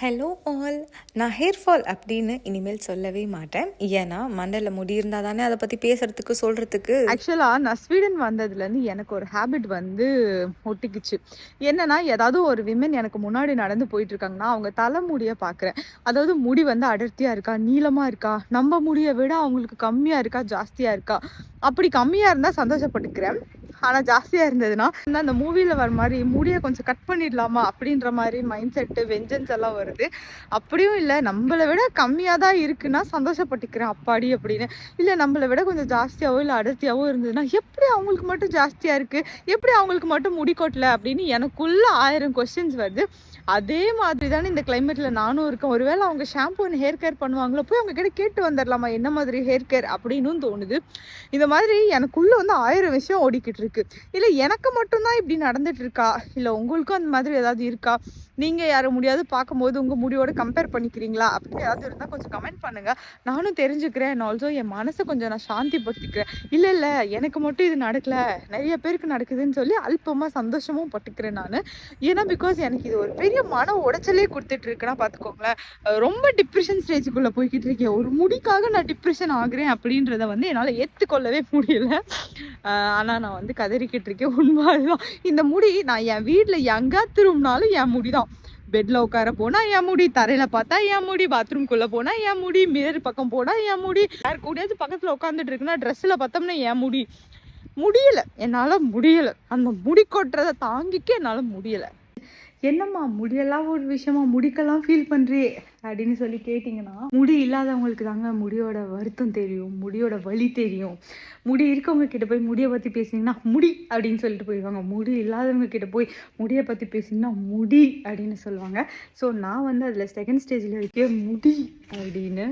Hello all. நான் hair fall அப்படின்னு இனிமேல் சொல்லவே மாட்டேன். ஏன்னா மண்டையில் முடி இருந்தால் தானே அதை பற்றி பேசுறதுக்கு சொல்கிறதுக்கு. ஆக்சுவலாக நான் ஸ்வீடன் வந்ததுலேருந்து எனக்கு ஒரு ஹேபிட் ஒட்டிக்குச்சு. என்னன்னா, ஏதாவது ஒரு விமன் எனக்கு முன்னாடி நடந்து போயிட்டு இருக்காங்கன்னா அவங்க தலைமுடியை பார்க்குறேன். அதாவது முடி அடர்த்தியாக இருக்கா, நீளமாக இருக்கா, நம்ம முடியை விட அவங்களுக்கு கம்மியாக இருக்கா, ஜாஸ்தியாக இருக்கா. அப்படி கம்மியாக இருந்தால் சந்தோஷப்பட்டுக்கிறேன். ஆனால் ஜாஸ்தியாக இருந்ததுன்னா அந்த மூவியில் வர மாதிரி முடியை கொஞ்சம் கட் பண்ணிடலாமா அப்படின்ற மாதிரி மைண்ட் செட்டு வெஞ்சன்ஸ் எல்லாம் வருது. அப்படியும் இல்லை, நம்மளை விட கம்மியாக தான் இருக்குன்னா சந்தோஷப்பட்டுக்கிறேன் அப்பாடி அப்படின்னு. இல்லை நம்மளை விட கொஞ்சம் ஜாஸ்தியாகவோ இல்லை அடர்த்தியாகவோ இருந்ததுன்னா எப்படி அவங்களுக்கு மட்டும் ஜாஸ்தியாக இருக்குது, எப்படி அவங்களுக்கு மட்டும் முடி கொட்டலை அப்படின்னு எனக்குள்ள 1000 கொஸ்டின்ஸ் வருது. அதே மாதிரி தானே இந்த கிளைமேட்டில் நானும் இருக்கேன். ஒருவேளை அவங்க ஷாம்பு ஒன்று ஹேர் கேர் பண்ணுவாங்களோ, போய் அவங்க கிட்ட கேட்டு வந்துடலாமா என்ன மாதிரி ஹேர் கேர் அப்படின்னு தோணுது. இந்த மாதிரி எனக்குள்ள 1000 விஷயம் ஓடிக்கிட்டு இருக்கு. இல்லை எனக்கு மட்டும்தான் இப்படி நடந்துட்டு இருக்கா, இல்லை உங்களுக்கும் அந்த மாதிரி ஏதாவது இருக்கா, நீங்கள் யாரும் முடியாது பார்க்கும்போது உங்கள் முடியோட கம்பேர் பண்ணிக்கிறீங்களா அப்படின்னு ஏதாவது இருந்தால் கொஞ்சம் கமெண்ட் பண்ணுங்கள். நானும் தெரிஞ்சுக்கிறேன். அண்ட் ஆல்சோ என் மனசை கொஞ்சம் நான் சாந்திப்படுத்திக்கிறேன். இல்லை எனக்கு மட்டும் இது நடக்கலை, நிறைய பேருக்கு நடக்குதுன்னு சொல்லி அல்பமாக சந்தோஷமும் பட்டுக்கிறேன் நான். ஏன்னா பிகாஸ் எனக்கு இது ஒரு பெரிய மன உடைச்சலே கொடுத்துட்டு இருக்குன்னா பார்த்துக்கோங்களேன். ரொம்ப டிப்ரெஷன் ஸ்டேஜுக்குள்ளே போய்கிட்டு இருக்கேன். ஒரு முடிக்காக நான் டிப்ரெஷன் ஆகுறேன் அப்படின்றத என்னால் ஏற்றுக்கொள்ளவே முடியல. ஆனால் நான் கதறிக்கிட்டு இருக்கேன். உண்மை அதுதான். இந்த முடி நான் என் வீட்டில் எங்கே திரும்பினாலும் என் முடி தான். பெட்ல உட்கார போனா என் முடி, தரையில பார்த்தா என் முடி, பாத்ரூம்குள்ள போனா என் முடி, மிரர் பக்கம் போனா என் முடி, யார் கூடயாவது பக்கத்துல உட்காந்துட்டு இருக்குன்னா ட்ரெஸ்ல பார்த்தோம்னா என் முடி. முடியல, என்னால முடியல. அந்த முடி கொட்டுறதை தாங்கிக்க என்னால முடியல. என்னம்மா முடியெல்லாம் ஒரு விஷயமா, முடிக்கெல்லாம் ஃபீல் பண்ணுறியே அப்படின்னு சொல்லி கேட்டிங்கன்னா, முடி இல்லாதவங்களுக்கு தாங்க முடியோட வருத்தம் தெரியும், முடியோட வலி தெரியும். முடி இருக்கவங்க கிட்ட போய் முடியை பற்றி பேசிங்கன்னா முடி அப்படின்னு சொல்லிட்டு போயிடுவாங்க. முடி இல்லாதவங்க கிட்ட போய் முடியை பற்றி பேசிங்கன்னா முடி அப்படின்னு சொல்லுவாங்க. ஸோ நான் அதில் செகண்ட் ஸ்டேஜில் இருக்கேன், முடி அப்படின்னு.